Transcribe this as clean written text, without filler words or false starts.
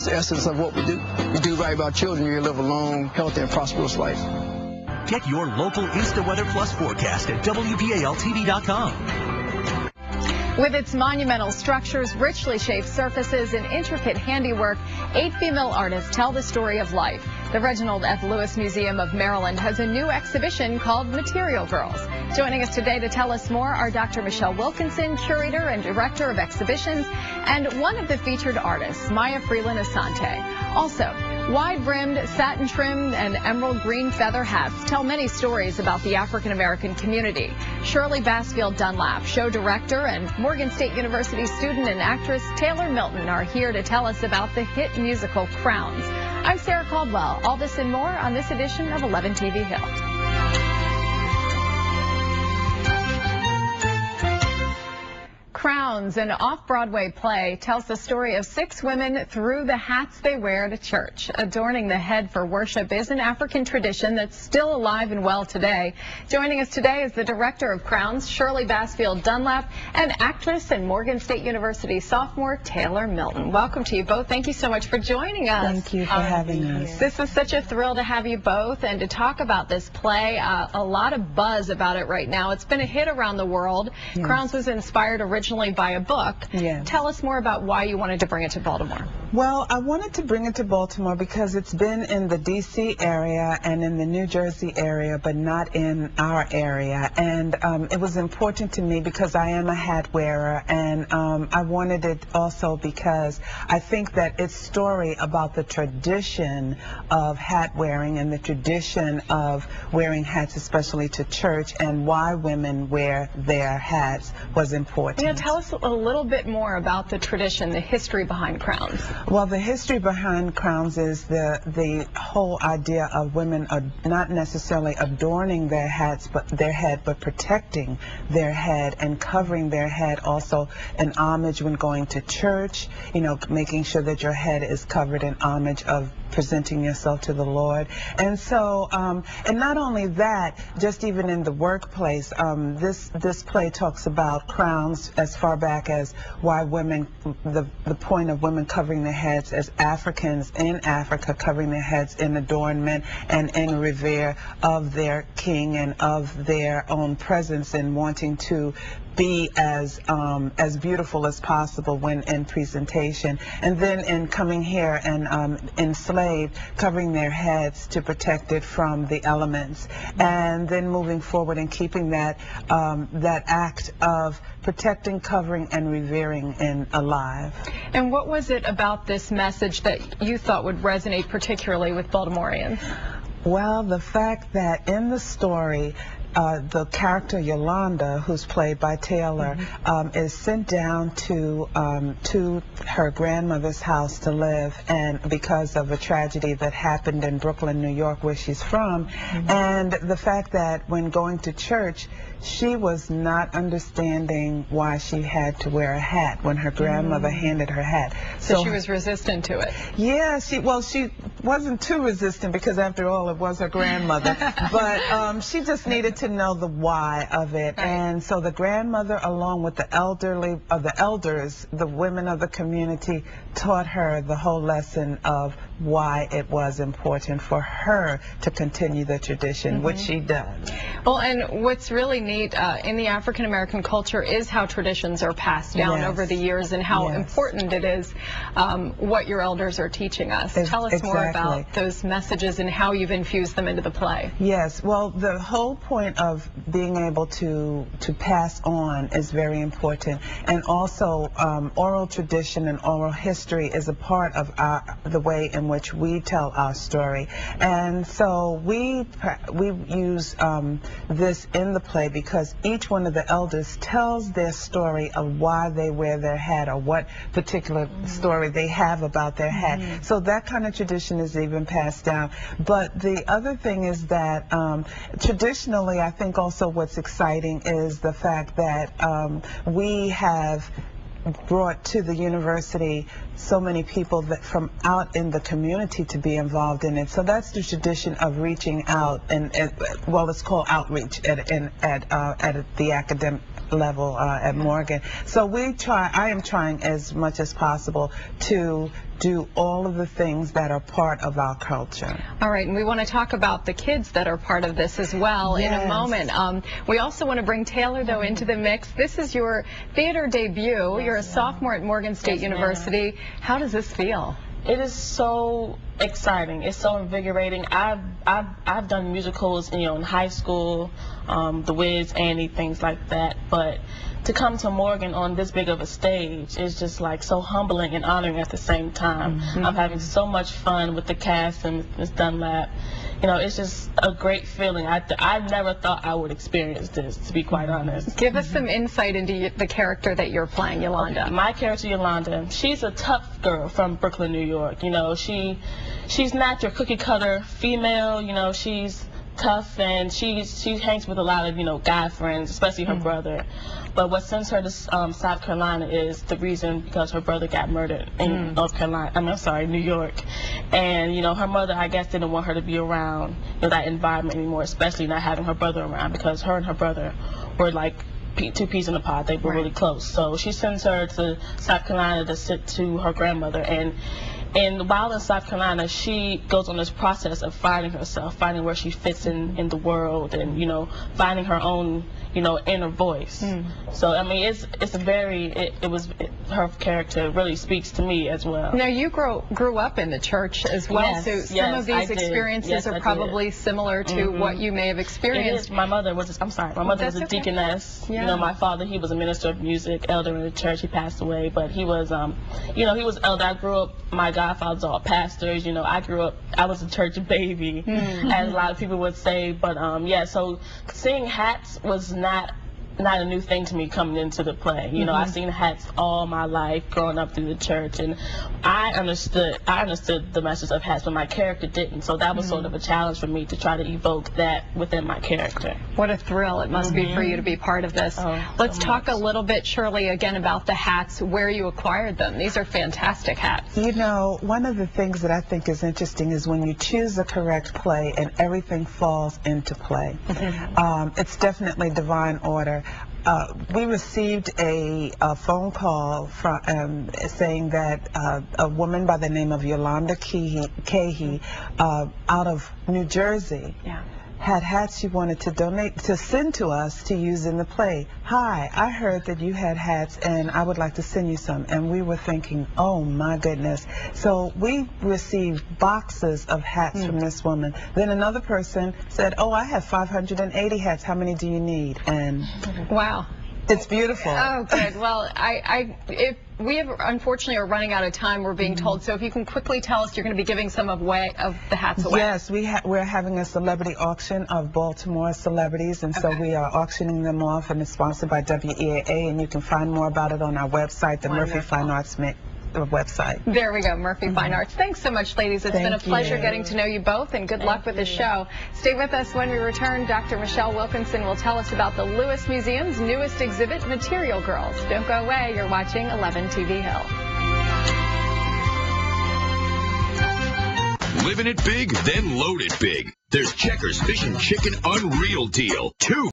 the essence of what we do. You do right by children, you live a long, healthy, and prosperous life. Get your local InstaWeather Plus forecast at WBALTV.com. With its monumental structures, richly shaped surfaces, and intricate handiwork, 8 female artists tell the story of life. The Reginald F. Lewis Museum of Maryland has a new exhibition called Material Girls. Joining us today to tell us more are Dr. Michelle Wilkinson, curator and director of exhibitions, and one of the featured artists, Maya Freeland Asante. Also, wide-brimmed, satin-trimmed, and emerald green feather hats tell many stories about the African-American community. Shirley Basfield Dunlap, show director, and Morgan State University student and actress Taylor Milton are here to tell us about the hit musical Crowns. I'm Sarah Caldwell. All this and more on this edition of 11 TV Hill. Crowns, an off-Broadway play, tells the story of 6 women through the hats they wear to church. Adorning the head for worship is an African tradition that's still alive and well today. Joining us today is the director of Crowns, Shirley Basfield Dunlap, and actress and Morgan State University sophomore Taylor Milton. Welcome to you both. Thank you so much for joining us. Thank you for having us. This is such a thrill to have you both and to talk about this play. A lot of buzz about it right now. It's been a hit around the world. Yes. Crowns was inspired originally by a book. Yes. Tell us more about why you wanted to bring it to Baltimore. Well, I wanted to bring it to Baltimore because it's been in the D.C. area and in the New Jersey area, but not in our area. And it was important to me because I am a hat wearer, and I wanted it also because I think that its story about the tradition of hat wearing and the tradition of wearing hats, especially to church, and why women wear their hats was important. Yeah, tell us a little bit more about the tradition, the history behind Crowns. Well, the history behind Crowns is the whole idea of women not necessarily adorning their hats, but their head, but protecting their head and covering their head. Also, an homage when going to church. You know, making sure that your head is covered in homage of presenting yourself to the Lord. And so, and not only that, just even in the workplace, this play talks about crowns as far back as why women, the point of women covering their heads as Africans in Africa, covering their heads in adornment and in revere of their king and of their own presence, and wanting to be as beautiful as possible when in presentation. And then in coming here and enslaved, covering their heads to protect it from the elements. And then moving forward and keeping that act of protecting, covering, and revering alive. And what was it about this message that you thought would resonate particularly with Baltimoreans? Well, the fact that in the story, the character Yolanda, who's played by Taylor, is sent down to her grandmother's house to live, and because of a tragedy that happened in Brooklyn, New York, where she's from, and the fact that when going to church, she was not understanding why she had to wear a hat when her grandmother handed her hat. So she was resistant to it. Yeah, she wasn't too resistant because after all it was her grandmother, but she just needed to know the why of it. Right. And so the grandmother, along with the elders, the women of the community, taught her the whole lesson of why it was important for her to continue the tradition, which she does. Well, and what's really neat in the African American culture is how traditions are passed down over the years, and how important it is what your elders are teaching us. Tell us more about those messages and how you've infused them into the play. Yes, well, the whole point of being able to pass on is very important, and also oral tradition and oral history is a part of the way in which we tell our story. And so we use this in the play because each one of the elders tells their story of why they wear their hat or what particular story they have about their hat. So that kind of tradition is even passed down. But the other thing is that traditionally, I think also what's exciting is the fact that we have brought to the university so many people that from out in the community to be involved in it. So that's the tradition of reaching out, and well, it's called outreach at the level at Morgan. So I am trying as much as possible to do all of the things that are part of our culture. All right, and we want to talk about the kids that are part of this as well in a moment. We also want to bring Taylor, though, into the mix. This is your theater debut. You're a sophomore at Morgan State University. How does this feel? It is so exciting. It's so invigorating. I've done musicals, in high school, The Wiz, Annie, things like that. But to come to Morgan on this big of a stage is just like so humbling and honoring at the same time. I'm having so much fun with the cast and Miss Dunlap. It's just a great feeling. I never thought I would experience this, to be quite honest. Give us some insight into the character that you're playing, Yolanda. Okay, my character, Yolanda, she's a tough girl from Brooklyn, New York. She's not your cookie cutter female. She's tough, and she hangs with a lot of guy friends, especially her brother. But what sends her to South Carolina is the reason because her brother got murdered in New York. And her mother, I guess, didn't want her to be around that environment anymore, especially not having her brother around, because her and her brother were like two peas in a pod. They were really close. So she sends her to South Carolina to sit to her grandmother. And while in South Carolina, she goes on this process of finding herself, finding where she fits in the world, and finding her own inner voice. So I mean, her character really speaks to me as well. Now you grew up in the church as well, yes, so some of these experiences are probably similar to what you may have experienced. It is. My mother was a deaconess. My father, he was a minister of music, elder in the church. He passed away, but he was he was elder. I grew up, my godfathers are all pastors. I grew up, I was a church baby, as a lot of people would say. But so seeing hats was not a new thing to me coming into the play. I've seen hats all my life growing up through the church, and I understood the message of hats, but my character didn't. So that was sort of a challenge for me to try to evoke that within my character. What a thrill it must be for you to be part of this. Let's talk a little bit, Shirley, again about the hats, where you acquired them. These are fantastic hats. One of the things that I think is interesting is when you choose the correct play and everything falls into play. It's definitely divine order. We received a phone call from saying that a woman by the name of Yolanda Cahey out of New Jersey had hats she wanted to send to us to use in the play. Hi, I heard that you had hats and I would like to send you some. And we were thinking, oh my goodness. So we received boxes of hats from this woman. Then another person said, oh, I have 580 hats. How many do you need? And wow. It's beautiful. Oh, good. Well, we unfortunately are running out of time, we're being told. So if you can quickly tell us, you're going to be giving some of the hats away. Yes, we're having a celebrity auction of Baltimore celebrities, and so we are auctioning them off, and it's sponsored by WEAA, and you can find more about it on our website, the Murphy Fine Arts website. There we go, Murphy Fine Arts. Thanks so much, ladies. It's been a pleasure getting to know you both, and good luck with the show. Stay with us when we return. Dr. Michelle Wilkinson will tell us about the Lewis Museum's newest exhibit, Material Girls. Don't go away. You're watching 11 TV Hill. Living it big, then load it big. There's Checkers Fish and Chicken Unreal Deal. 2